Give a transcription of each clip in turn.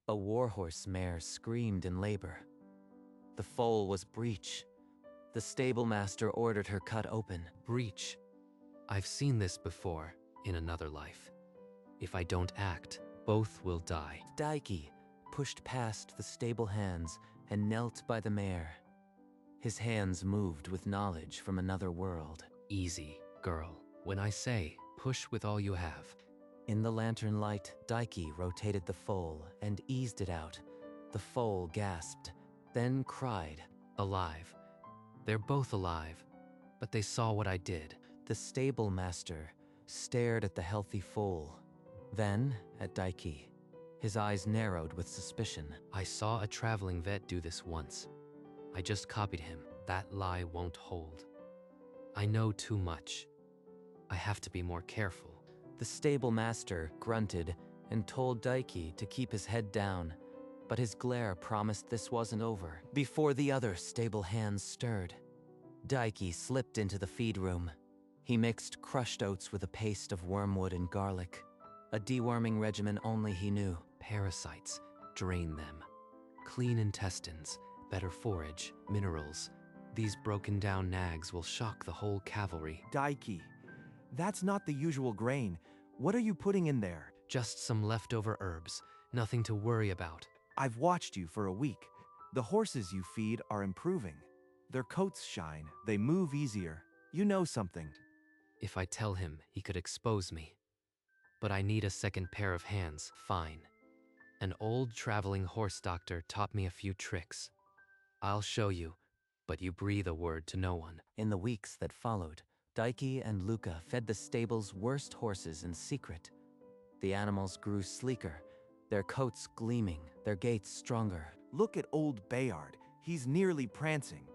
A warhorse mare screamed in labor. The foal was Breach. The stablemaster ordered her cut open. Breach. I've seen this before, in another life. If I don't act, both will die. Daiki pushed past the stable hands and knelt by the mare. His hands moved with knowledge from another world. Easy, girl. When I say, push with all you have. In the lantern light, Daiki rotated the foal and eased it out. The foal gasped, then cried. Alive. They're both alive, but they saw what I did. The stable master stared at the healthy foal, then at Daiki. His eyes narrowed with suspicion. I saw a traveling vet do this once. I just copied him. That lie won't hold. I know too much. I have to be more careful. The stable master grunted and told Daiki to keep his head down, but his glare promised this wasn't over. Before the other stable hands stirred, Daiki slipped into the feed room. He mixed crushed oats with a paste of wormwood and garlic, a deworming regimen only he knew. Parasites, drain them. Clean intestines, better forage, minerals. These broken down nags will shock the whole cavalry. Daiki, that's not the usual grain. What are you putting in there? Just some leftover herbs, nothing to worry about. I've watched you for a week. The horses you feed are improving. Their coats shine, they move easier. You know something. If I tell him, he could expose me. But I need a second pair of hands, fine. An old traveling horse doctor taught me a few tricks. I'll show you, but you breathe a word to no one. In the weeks that followed, Daiki and Luca fed the stable's worst horses in secret. The animals grew sleeker, their coats gleaming, their gaits stronger. Look at old Bayard. He's nearly prancing.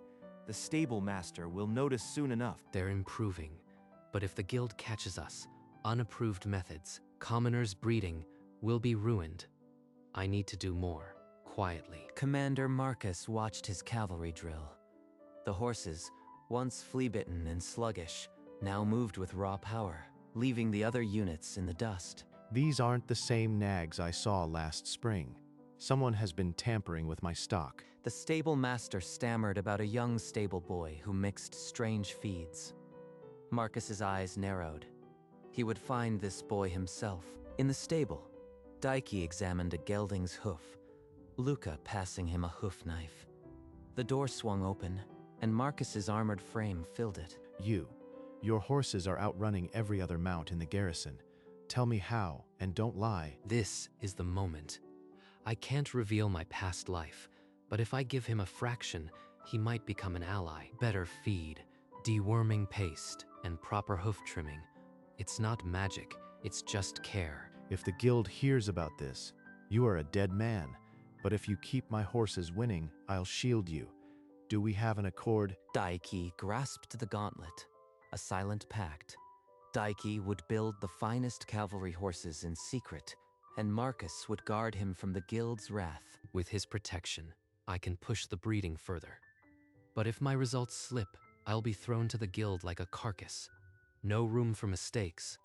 The stable master will notice soon enough. They're improving, but if the guild catches us, unapproved methods, commoners breeding, will be ruined. I need to do more, quietly. Commander Marcus watched his cavalry drill. The horses, once flea-bitten and sluggish, now moved with raw power, leaving the other units in the dust. These aren't the same nags I saw last spring. Someone has been tampering with my stock. The stable master stammered about a young stable boy who mixed strange feeds. Marcus's eyes narrowed. He would find this boy himself. In the stable, Daiki examined a gelding's hoof, Luca passing him a hoof knife. The door swung open, and Marcus's armored frame filled it. Your horses are outrunning every other mount in the garrison. Tell me how, and don't lie. This is the moment. I can't reveal my past life, but if I give him a fraction, he might become an ally. Better feed, deworming paste, and proper hoof trimming. It's not magic, it's just care. If the guild hears about this, you are a dead man. But if you keep my horses winning, I'll shield you. Do we have an accord? Daiki grasped the gauntlet, a silent pact. Daiki would build the finest cavalry horses in secret, and Marcus would guard him from the guild's wrath. With his protection, I can push the breeding further. But if my results slip, I'll be thrown to the guild like a carcass. No room for mistakes.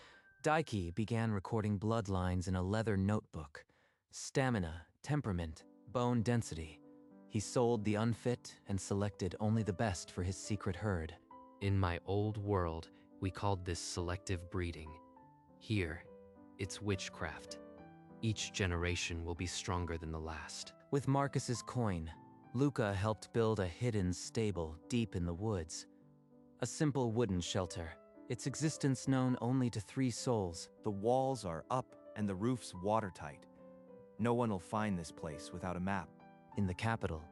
Daiki began recording bloodlines in a leather notebook. Stamina, temperament, bone density. He sold the unfit and selected only the best for his secret herd. In my old world, we called this selective breeding. Here, it's witchcraft. Each generation will be stronger than the last. With Marcus's coin, Luca helped build a hidden stable deep in the woods. A simple wooden shelter, its existence known only to 3 souls. The walls are up and the roof's watertight. No one will find this place without a map. In the capital,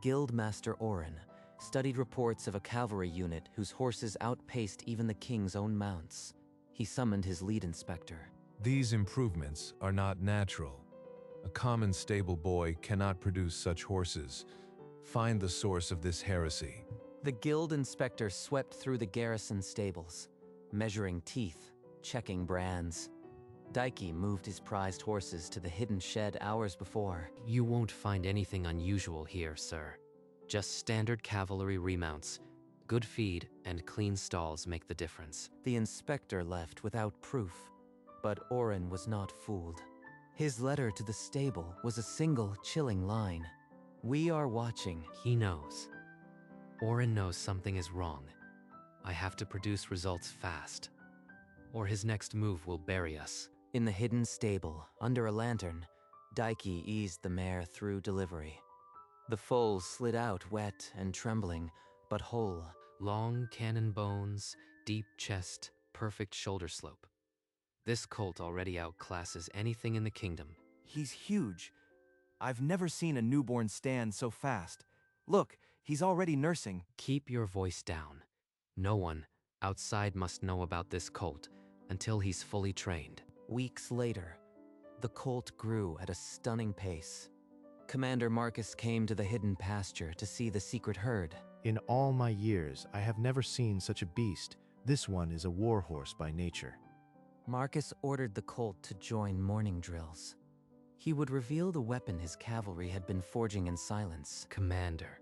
Guildmaster Oren studied reports of a cavalry unit whose horses outpaced even the king's own mounts. He summoned his lead inspector. These improvements are not natural. A common stable boy cannot produce such horses. Find the source of this heresy. The guild inspector swept through the garrison stables, measuring teeth, checking brands. Daiki moved his prized horses to the hidden shed hours before. You won't find anything unusual here, sir. Just standard cavalry remounts. Good feed and clean stalls make the difference. The inspector left without proof, but Oren was not fooled. His letter to the stable was a single chilling line. "We are watching." He knows. Orin knows something is wrong. I have to produce results fast, or his next move will bury us. In the hidden stable, under a lantern, Daiki eased the mare through delivery. The foal slid out wet and trembling, but whole. Long cannon bones, deep chest, perfect shoulder slope. This colt already outclasses anything in the kingdom. He's huge. I've never seen a newborn stand so fast. Look, he's already nursing. Keep your voice down. No one outside must know about this colt until he's fully trained. Weeks later, the colt grew at a stunning pace. Commander Marcus came to the hidden pasture to see the secret herd. In all my years, I have never seen such a beast. This one is a war horse by nature. Marcus ordered the colt to join morning drills. He would reveal the weapon his cavalry had been forging in silence. Commander,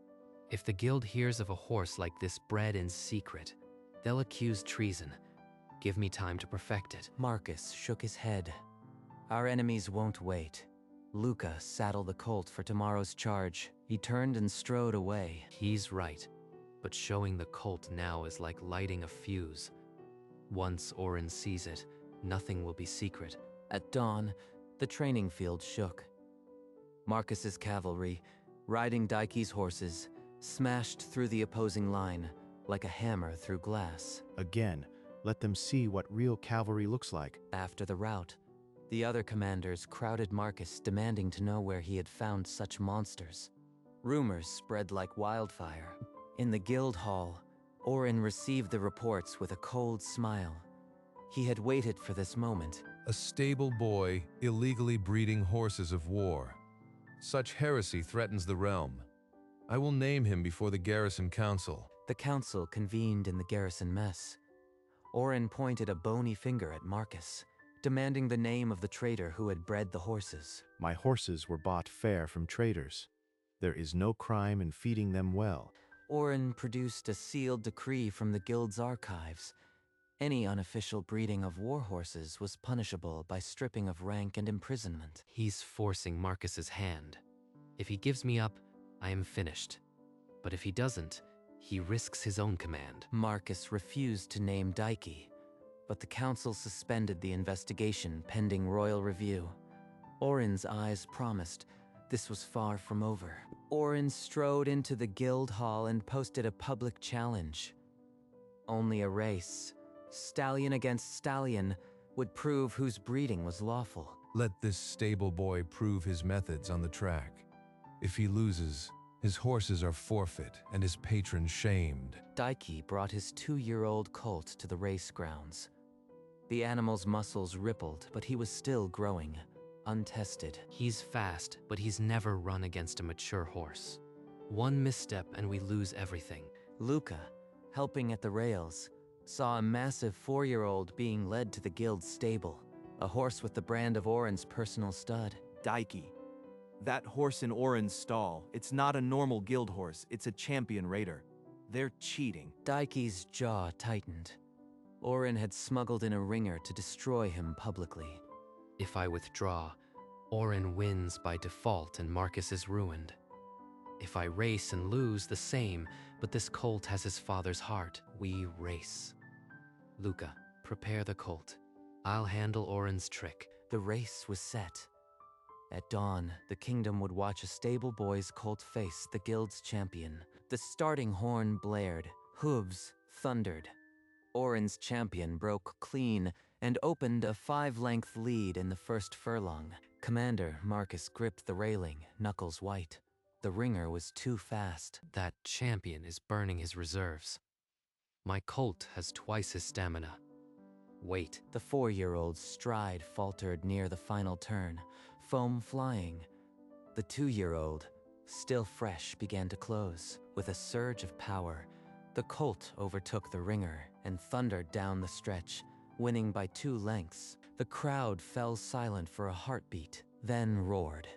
if the guild hears of a horse like this bred in secret, they'll accuse treason. Give me time to perfect it. Marcus shook his head. Our enemies won't wait. Luca saddled the colt for tomorrow's charge. He turned and strode away. He's right, but showing the colt now is like lighting a fuse. Once Orin sees it, nothing will be secret. At dawn, the training field shook. Marcus's cavalry, riding Daiki's horses, smashed through the opposing line like a hammer through glass. Again, let them see what real cavalry looks like. After the rout, the other commanders crowded Marcus, demanding to know where he had found such monsters. Rumors spread like wildfire. In the guild hall, Orin received the reports with a cold smile. He had waited for this moment. A stable boy illegally breeding horses of war. Such heresy threatens the realm. I will name him before the garrison council. The council convened in the garrison mess. Orin pointed a bony finger at Marcus, demanding the name of the trader who had bred the horses. My horses were bought fair from traders. There is no crime in feeding them well. Orin produced a sealed decree from the guild's archives. Any unofficial breeding of war horses was punishable by stripping of rank and imprisonment. He's forcing Marcus's hand. If he gives me up, I am finished. But if he doesn't, he risks his own command. Marcus refused to name Daiki, but the council suspended the investigation pending royal review. Orin's eyes promised this was far from over. Orin strode into the guild hall and posted a public challenge. Only a race, stallion against stallion, would prove whose breeding was lawful. Let this stable boy prove his methods on the track. If he loses, his horses are forfeit and his patron shamed. Daiki brought his 2-year-old colt to the race grounds. The animal's muscles rippled, but he was still growing, untested. He's fast, but he's never run against a mature horse. One misstep and we lose everything. Luca, helping at the rails, saw a massive 4-year-old being led to the guild's stable, a horse with the brand of Orin's personal stud. Daiki. That horse in Orin's stall, it's not a normal guild horse, it's a champion raider. They're cheating. Daiki's jaw tightened. Orin had smuggled in a ringer to destroy him publicly. If I withdraw, Orin wins by default and Marcus is ruined. If I race and lose, the same, but this colt has his father's heart. We race. Luca, prepare the colt. I'll handle Orin's trick. The race was set. At dawn, the kingdom would watch a stable boy's colt face the guild's champion. The starting horn blared, hooves thundered. Orin's champion broke clean and opened a 5-length lead in the first furlong. Commander Marcus gripped the railing, knuckles white. The ringer was too fast. That champion is burning his reserves. My colt has twice his stamina. Wait. The 4-year-old's stride faltered near the final turn, foam flying. The 2-year-old, still fresh, began to close. With a surge of power, the colt overtook the ringer and thundered down the stretch, winning by 2 lengths. The crowd fell silent for a heartbeat, then roared.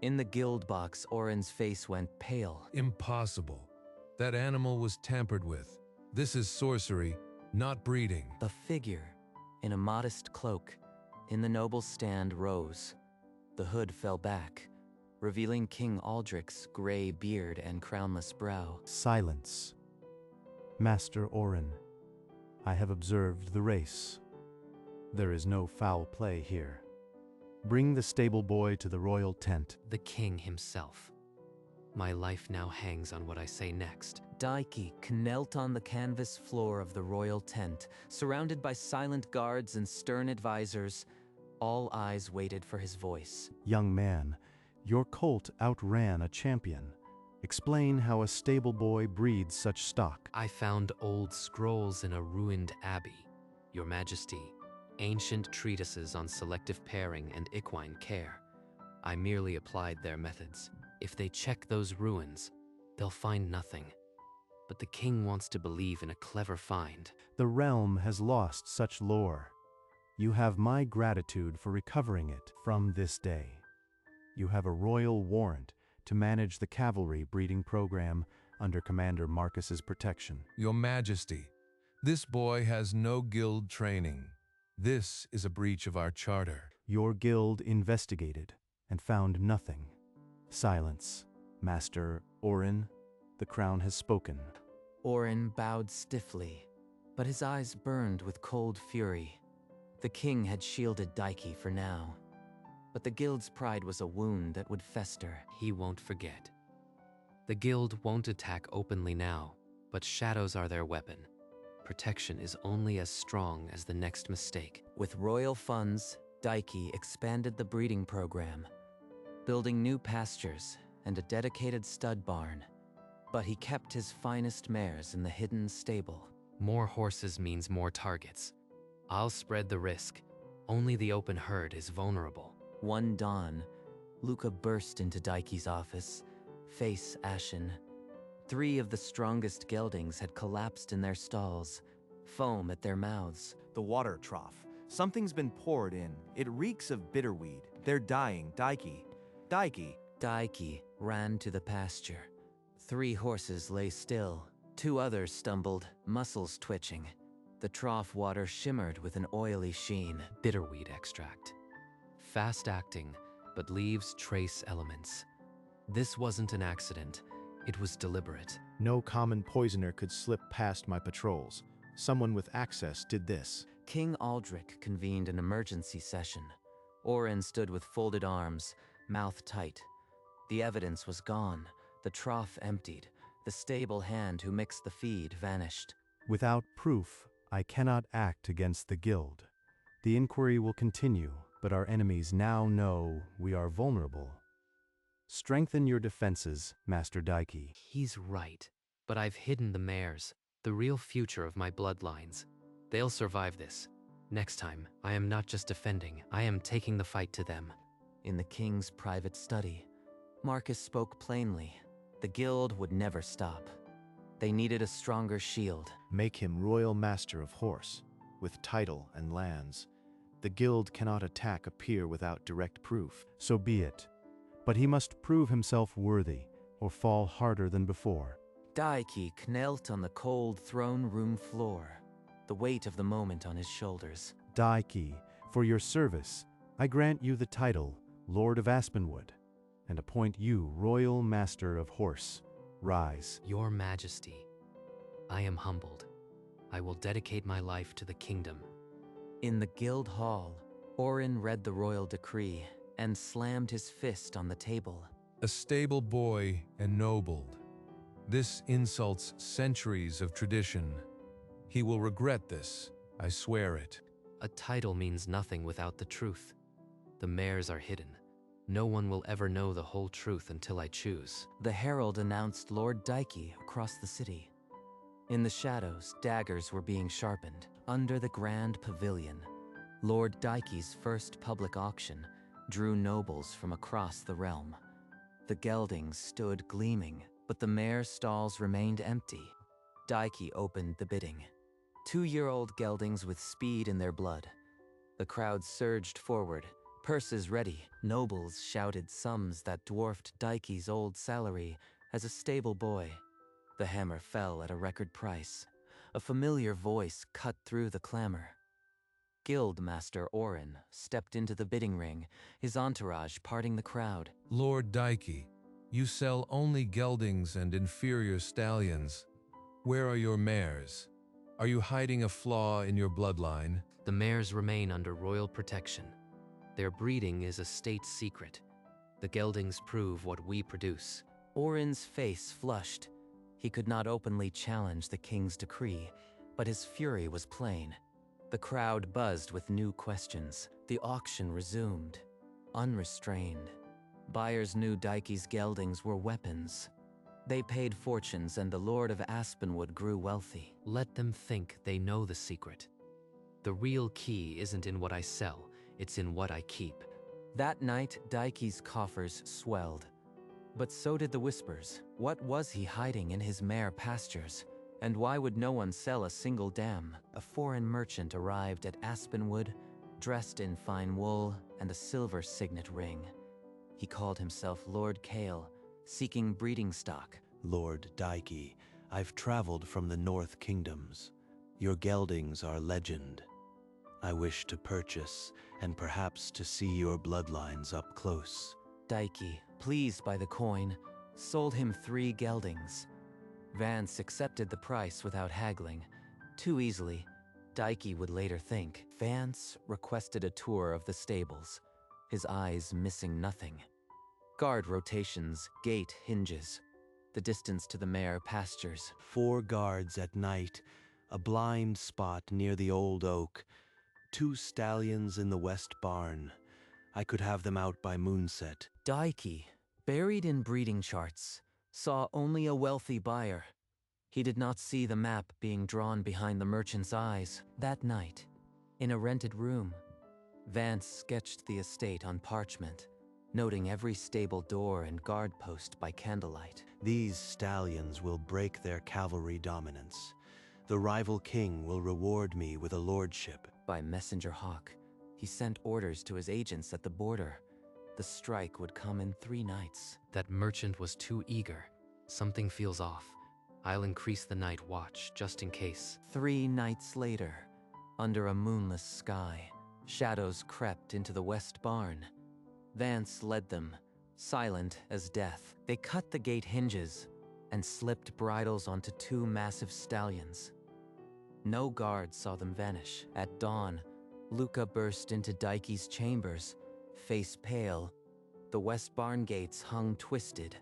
In the guild box, Orin's face went pale. Impossible. That animal was tampered with. This is sorcery, not breeding. A figure, in a modest cloak, in the noble stand rose. The hood fell back, revealing King Aldrich's gray beard and crownless brow. Silence. Master Orin, I have observed the race. There is no foul play here. Bring the stable boy to the royal tent. The king himself. My life now hangs on what I say next. Daiki knelt on the canvas floor of the royal tent, surrounded by silent guards and stern advisors. All eyes waited for his voice. Young man, your colt outran a champion. Explain how a stable boy breeds such stock. I found old scrolls in a ruined abbey, Your Majesty, ancient treatises on selective pairing and equine care. I merely applied their methods. If they check those ruins, they'll find nothing. But the king wants to believe in a clever find. The realm has lost such lore. You have my gratitude for recovering it from this day. You have a royal warrant to manage the cavalry breeding program under Commander Marcus's protection. Your Majesty, this boy has no guild training. This is a breach of our charter. Your guild investigated and found nothing. Silence. Master Orin, the crown has spoken. Orin bowed stiffly, but his eyes burned with cold fury. The king had shielded Daiki for now, but the guild's pride was a wound that would fester. He won't forget. The guild won't attack openly now, but shadows are their weapon. Protection is only as strong as the next mistake. With royal funds, Daiki expanded the breeding program, building new pastures and a dedicated stud barn. But he kept his finest mares in the hidden stable. More horses means more targets. I'll spread the risk. Only the open herd is vulnerable. One dawn, Luca burst into Daiki's office, face ashen. 3 of the strongest geldings had collapsed in their stalls, foam at their mouths. The water trough. Something's been poured in. It reeks of bitterweed. They're dying, Daiki. Daiki. Daiki ran to the pasture. 3 horses lay still. 2 others stumbled, muscles twitching. The trough water shimmered with an oily sheen. Bitterweed extract. Fast-acting, but leaves trace elements. This wasn't an accident. It was deliberate. No common poisoner could slip past my patrols. Someone with access did this. King Aldrich convened an emergency session. Orin stood with folded arms, mouth tight. The evidence was gone, the trough emptied, the stable hand who mixed the feed vanished. Without proof, I cannot act against the guild. The inquiry will continue, but our enemies now know we are vulnerable. Strengthen your defenses, Master Daiki. He's right, but I've hidden the mares, the real future of my bloodlines. They'll survive this. Next time, I am not just defending, I am taking the fight to them. In the king's private study, Marcus spoke plainly. The guild would never stop. They needed a stronger shield. Make him Royal Master of Horse, with title and lands. The guild cannot attack a peer without direct proof. So be it. But he must prove himself worthy, or fall harder than before. Daiki knelt on the cold throne room floor, the weight of the moment on his shoulders. Daiki, for your service, I grant you the title Lord of Aspenwood, and appoint you Royal Master of Horse. Rise. Your Majesty, I am humbled. I will dedicate my life to the kingdom. In the guild hall, Orin read the royal decree and slammed his fist on the table. A stable boy ennobled. This insults centuries of tradition. He will regret this, I swear it. A title means nothing without the truth. The mares are hidden. No one will ever know the whole truth until I choose. The herald announced Lord Daiki across the city. In the shadows, daggers were being sharpened. Under the grand pavilion, Lord Daiki's first public auction drew nobles from across the realm. The geldings stood gleaming, but the mare stalls remained empty. Daiki opened the bidding. 2-year-old geldings with speed in their blood. The crowd surged forward, purses ready. Nobles shouted sums that dwarfed Daiki's old salary as a stable boy. The hammer fell at a record price. A familiar voice cut through the clamor. Guildmaster Orin stepped into the bidding ring, his entourage parting the crowd. Lord Dike, you sell only geldings and inferior stallions. Where are your mares? Are you hiding a flaw in your bloodline? The mares remain under royal protection. Their breeding is a state secret. The geldings prove what we produce. Orin's face flushed. He could not openly challenge the king's decree, but his fury was plain. The crowd buzzed with new questions. The auction resumed, unrestrained. Buyers knew Dike's geldings were weapons. They paid fortunes, and the Lord of Aspenwood grew wealthy. Let them think they know the secret. The real key isn't in what I sell, it's in what I keep. That night, Dike's coffers swelled. But so did the whispers. What was he hiding in his mare pastures? And why would no one sell a single dam? A foreign merchant arrived at Aspenwood, dressed in fine wool and a silver signet ring. He called himself Lord Kale, seeking breeding stock. Lord Dike, I've traveled from the North Kingdoms. Your geldings are legend. I wish to purchase, and perhaps to see your bloodlines up close. Dike, pleased by the coin, sold him 3 geldings. Vance accepted the price without haggling. Too easily, Dike would later think. Vance requested a tour of the stables, his eyes missing nothing. Guard rotations, gate hinges, the distance to the mare pastures. 4 guards at night, a blind spot near the old oak, 2 stallions in the west barn. I could have them out by moonset. Dike, buried in breeding charts, saw only a wealthy buyer. He did not see the map being drawn behind the merchant's eyes. That night, in a rented room, Vance sketched the estate on parchment, noting every stable door and guard post by candlelight. These stallions will break their cavalry dominance. The rival king will reward me with a lordship. By messenger hawk, he sent orders to his agents at the border. The strike would come in 3 nights. That merchant was too eager. Something feels off. I'll increase the night watch, just in case. 3 nights later, under a moonless sky, shadows crept into the west barn. Vance led them, silent as death. They cut the gate hinges and slipped bridles onto 2 massive stallions. No guard saw them vanish. At dawn, Luca burst into Dike's chambers, face pale. The west barn gates hung twisted.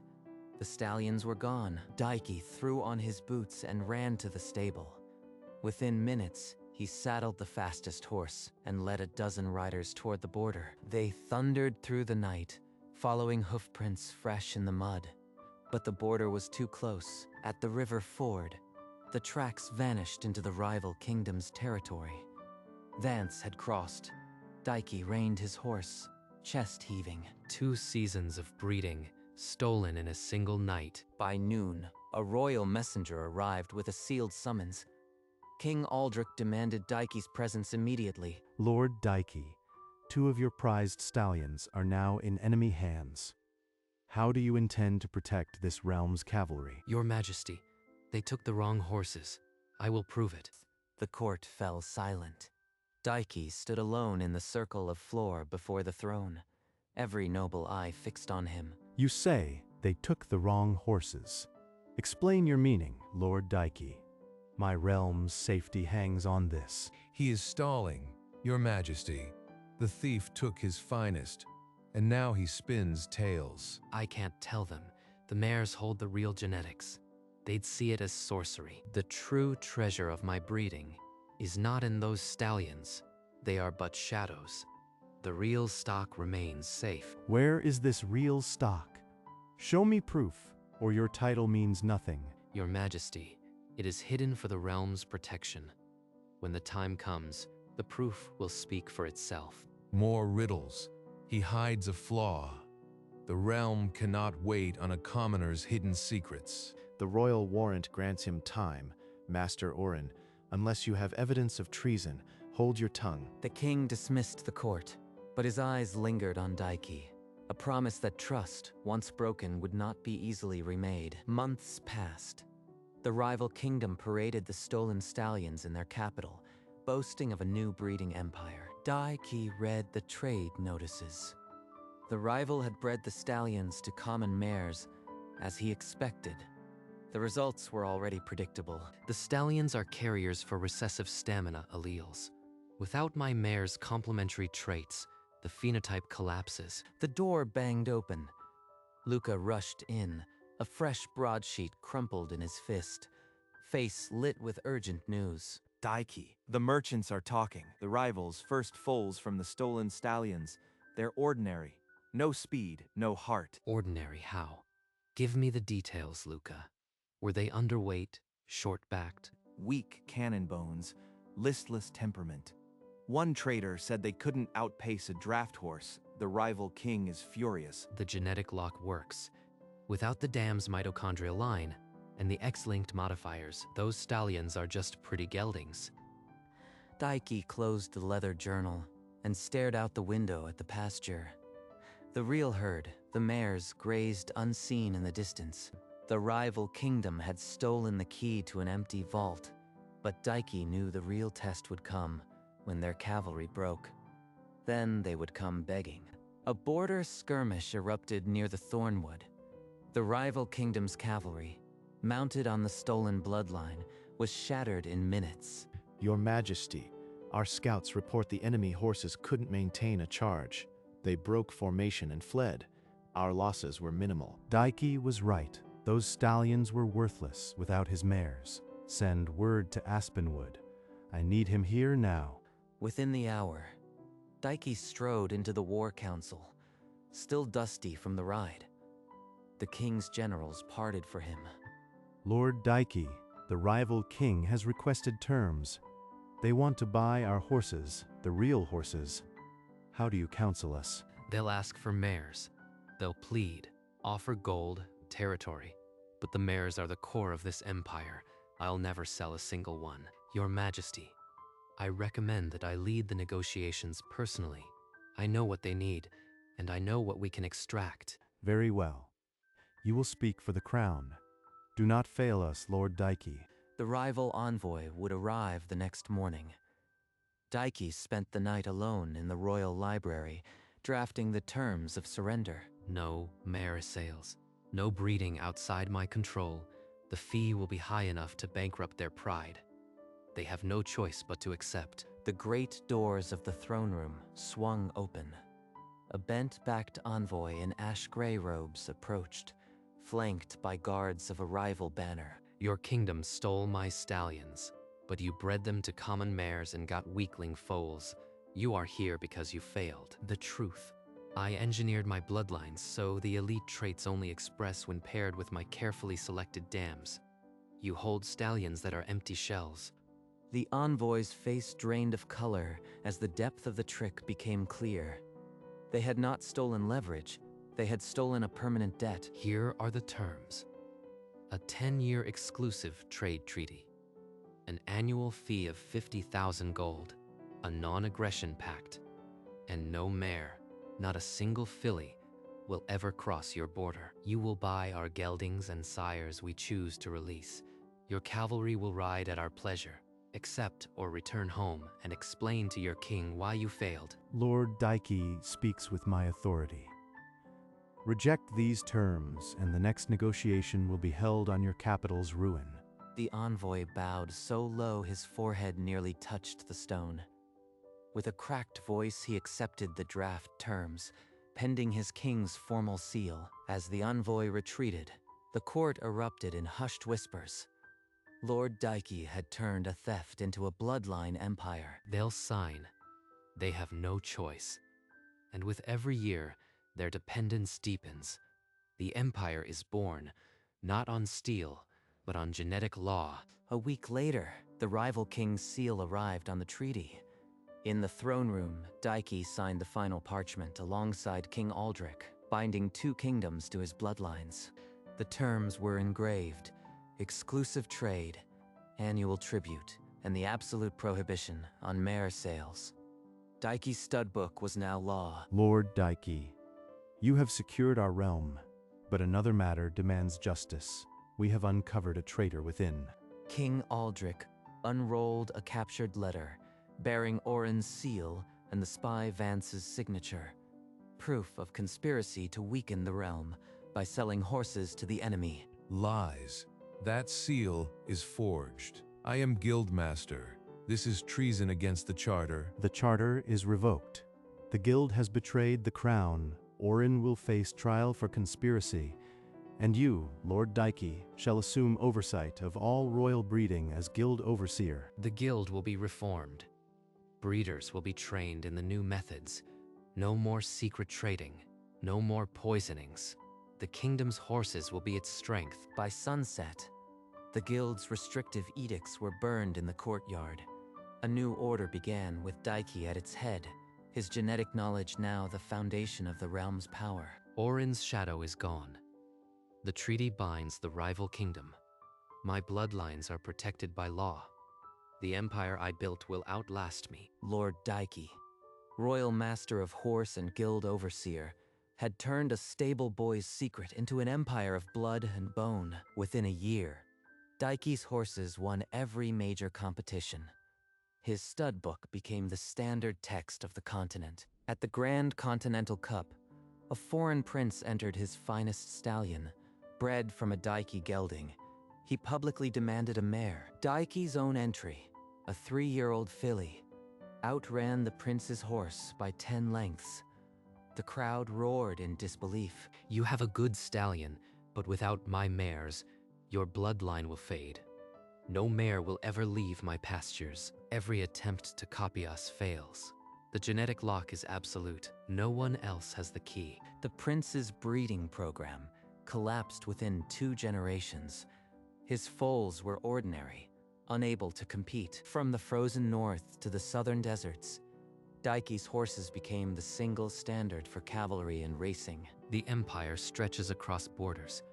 The stallions were gone. Dike threw on his boots and ran to the stable. Within minutes, he saddled the fastest horse and led a dozen riders toward the border. They thundered through the night, following hoofprints fresh in the mud. But the border was too close. At the river ford, the tracks vanished into the rival kingdom's territory. Vance had crossed. Dike reined his horse, chest heaving. 2 seasons of breeding, stolen in a single night. By noon, a royal messenger arrived with a sealed summons. King Aldrich demanded Dike's presence immediately. Lord Dike, 2 of your prized stallions are now in enemy hands. How do you intend to protect this realm's cavalry? Your Majesty, they took the wrong horses. I will prove it. The court fell silent. Dike stood alone in the circle of floor before the throne, every noble eye fixed on him. You say they took the wrong horses. Explain your meaning, Lord Dike. My realm's safety hangs on this. He is stalling, Your Majesty. The thief took his finest, and now he spins tales. I can't tell them. The mares hold the real genetics. They'd see it as sorcery. The true treasure of my breeding is not in those stallions. They are but shadows. The real stock remains safe. Where is this real stock? Show me proof, or your title means nothing. Your Majesty, it is hidden for the realm's protection. When the time comes, the proof will speak for itself. More riddles. He hides a flaw. The realm cannot wait on a commoner's hidden secrets. The royal warrant grants him time, Master Orin. Unless you have evidence of treason, hold your tongue. The king dismissed the court, but his eyes lingered on Dike, a promise that trust, once broken, would not be easily remade. Months passed. The rival kingdom paraded the stolen stallions in their capital, boasting of a new breeding empire. Daiki read the trade notices. The rival had bred the stallions to common mares, as he expected. The results were already predictable. The stallions are carriers for recessive stamina alleles. Without my mare's complementary traits, the phenotype collapses. The door banged open. Luca rushed in, a fresh broadsheet crumpled in his fist, face lit with urgent news. Daiki, the merchants are talking. The rivals' first foals from the stolen stallions. They're ordinary. No speed, no heart. Ordinary how? Give me the details, Luca. Were they underweight, short-backed? Weak cannon bones, listless temperament. One trader said they couldn't outpace a draft horse. The rival king is furious. The genetic lock works. Without the dam's mitochondrial line and the X-linked modifiers, those stallions are just pretty geldings. Daiki closed the leather journal and stared out the window at the pasture. The real herd, the mares, grazed unseen in the distance. The rival kingdom had stolen the key to an empty vault, but Daiki knew the real test would come when their cavalry broke. Then they would come begging. A border skirmish erupted near the Thornwood. The rival kingdom's cavalry, mounted on the stolen bloodline, was shattered in minutes. Your Majesty, our scouts report the enemy horses couldn't maintain a charge. They broke formation and fled. Our losses were minimal. Daiki was right. Those stallions were worthless without his mares. Send word to Aspenwood. I need him here now. Within the hour, Daiki strode into the war council, still dusty from the ride. The king's generals parted for him. Lord Daiki, the rival king has requested terms. They want to buy our horses, the real horses. How do you counsel us? They'll ask for mares. They'll plead, offer gold, territory. But the mares are the core of this empire. I'll never sell a single one. Your Majesty, I recommend that I lead the negotiations personally. I know what they need, and I know what we can extract. Very well. You will speak for the crown. Do not fail us, Lord Daiki. The rival envoy would arrive the next morning. Daiki spent the night alone in the royal library, drafting the terms of surrender. No mare sales. No breeding outside my control. The fee will be high enough to bankrupt their pride. They have no choice but to accept. The great doors of the throne room swung open. A bent-backed envoy in ash-gray robes approached, flanked by guards of a rival banner. Your kingdom stole my stallions, but you bred them to common mares and got weakling foals. You are here because you failed. The truth. I engineered my bloodlines so the elite traits only express when paired with my carefully selected dams. You hold stallions that are empty shells. The envoy's face drained of color as the depth of the trick became clear. They had not stolen leverage. They had stolen a permanent debt. Here are the terms. A 10-year exclusive trade treaty. An annual fee of 50,000 gold. A non-aggression pact. And no mare, not a single filly, will ever cross your border. You will buy our geldings and sires we choose to release. Your cavalry will ride at our pleasure. Accept or return home and explain to your king why you failed. Lord Daiki speaks with my authority. Reject these terms, and the next negotiation will be held on your capital's ruin. The envoy bowed so low his forehead nearly touched the stone. With a cracked voice, he accepted the draft terms, pending his king's formal seal. As the envoy retreated, the court erupted in hushed whispers. Lord Daiki had turned a theft into a bloodline empire. They'll sign. They have no choice. And with every year, their dependence deepens. The empire is born, not on steel, but on genetic law. A week later, the rival king's seal arrived on the treaty. In the throne room, Daiki signed the final parchment alongside King Aldrich, binding 2 kingdoms to his bloodlines. The terms were engraved: exclusive trade, annual tribute, and the absolute prohibition on mare sales. Daiki's studbook was now law. Lord Daiki, you have secured our realm, but another matter demands justice. We have uncovered a traitor within. King Aldrich unrolled a captured letter, bearing Orin's seal and the spy Vance's signature. Proof of conspiracy to weaken the realm by selling horses to the enemy. Lies. That seal is forged. I am Guildmaster. This is treason against the charter. The charter is revoked. The guild has betrayed the crown. Orin will face trial for conspiracy, and you, Lord Daiki, shall assume oversight of all royal breeding as guild overseer. The guild will be reformed. Breeders will be trained in the new methods. No more secret trading. No more poisonings. The kingdom's horses will be its strength. By sunset, the guild's restrictive edicts were burned in the courtyard. A new order began with Daiki at its head, his genetic knowledge now the foundation of the realm's power. Orin's shadow is gone. The treaty binds the rival kingdom. My bloodlines are protected by law. The empire I built will outlast me. Lord Daiki, royal master of horse and guild overseer, had turned a stable boy's secret into an empire of blood and bone. Within a year, Daiki's horses won every major competition. His stud book became the standard text of the continent. At the Grand Continental Cup, a foreign prince entered his finest stallion, bred from a Daiki gelding. He publicly demanded a mare. Daiki's own entry, a 3-year-old filly, outran the prince's horse by 10 lengths. The crowd roared in disbelief. You have a good stallion, but without my mares, your bloodline will fade. No mare will ever leave my pastures. Every attempt to copy us fails. The genetic lock is absolute. No one else has the key. The prince's breeding program collapsed within 2 generations. His foals were ordinary, unable to compete. From the frozen north to the southern deserts, Daiki's horses became the single standard for cavalry and racing. The empire stretches across borders,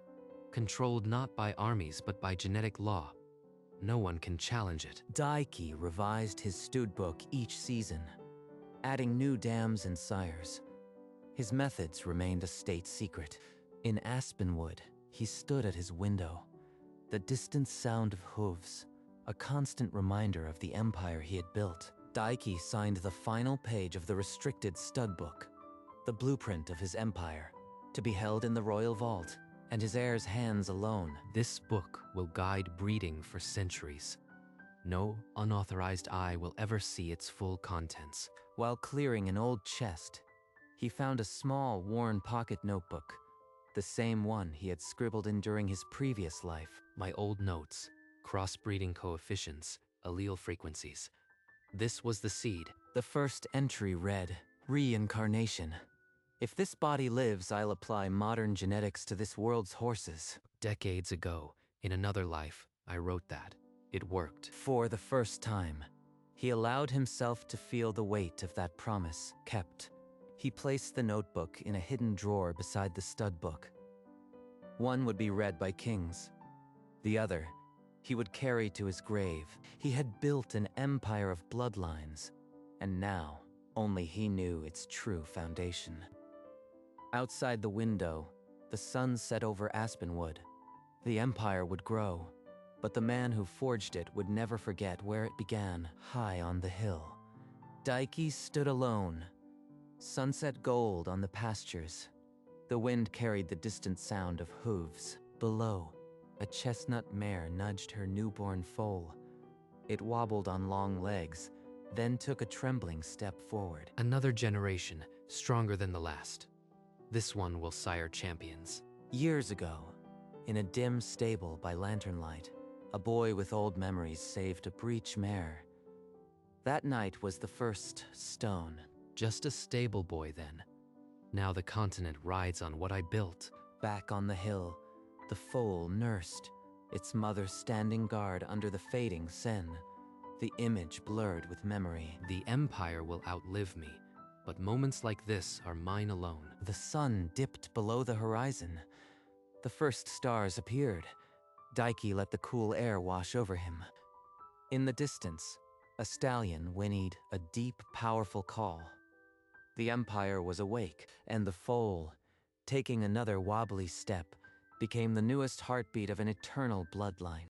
controlled not by armies but by genetic law. No one can challenge it. Daiki revised his stud book each season, adding new dams and sires. His methods remained a state secret. In Aspenwood, he stood at his window, the distant sound of hooves, a constant reminder of the empire he had built. Daiki signed the final page of the restricted stud book, the blueprint of his empire, to be held in the royal vault, and his heir's hands alone. This book will guide breeding for centuries. No unauthorized eye will ever see its full contents. While clearing an old chest, he found a small, worn pocket notebook, the same one he had scribbled in during his previous life. My old notes, crossbreeding coefficients, allele frequencies. This was the seed. The first entry read, Reincarnation. If this body lives, I'll apply modern genetics to this world's horses. Decades ago, in another life, I wrote that. It worked. For the first time, he allowed himself to feel the weight of that promise kept. He placed the notebook in a hidden drawer beside the stud book. One would be read by kings. The other, he would carry to his grave. He had built an empire of bloodlines, and now only he knew its true foundation. Outside the window, the sun set over Aspenwood. The empire would grow, but the man who forged it would never forget where it began, high on the hill. Daiki stood alone, sunset gold on the pastures. The wind carried the distant sound of hooves. Below, a chestnut mare nudged her newborn foal. It wobbled on long legs, then took a trembling step forward. Another generation, stronger than the last. This one will sire champions. Years ago, in a dim stable by lantern light, a boy with old memories saved a breech mare. That night was the first stone. Just a stable boy then. Now the continent rides on what I built. Back on the hill, the foal nursed, its mother standing guard under the fading sun, the image blurred with memory. The empire will outlive me, but moments like this are mine alone. The sun dipped below the horizon. The first stars appeared. Daiki let the cool air wash over him. In the distance, a stallion whinnied a deep, powerful call. The empire was awake, and the foal, taking another wobbly step, became the newest heartbeat of an eternal bloodline.